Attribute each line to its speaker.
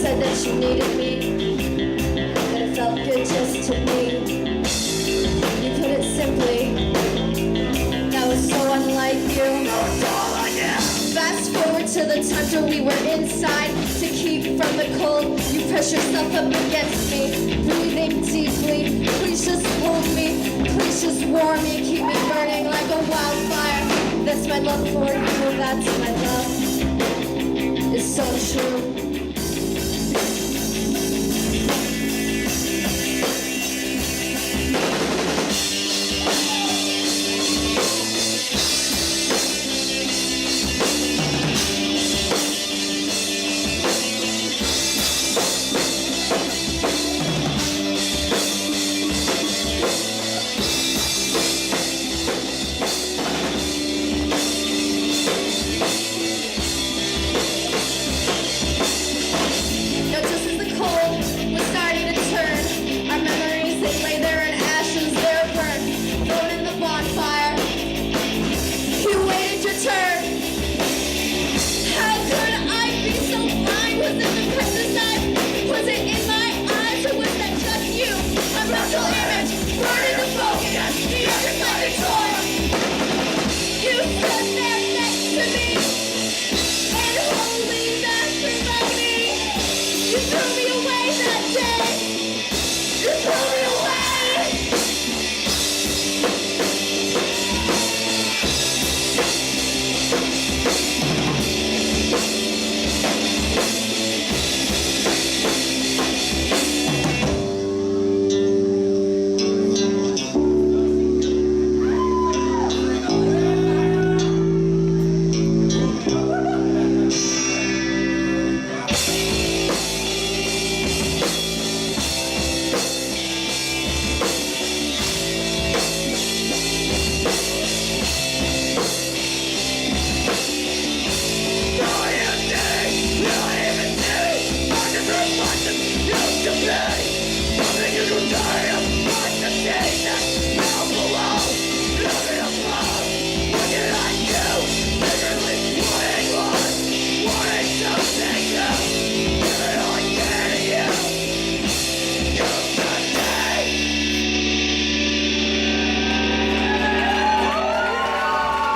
Speaker 1: That you needed me, that it felt good just to be. You put it simply, that was so unlike you. Fast forward to the times when we were inside. To keep from the cold, you press yourself up against me. Breathing deeply, please just hold me. Please just warm me, keep me burning like a wildfire. That's my love for you, that's my love. It's so true.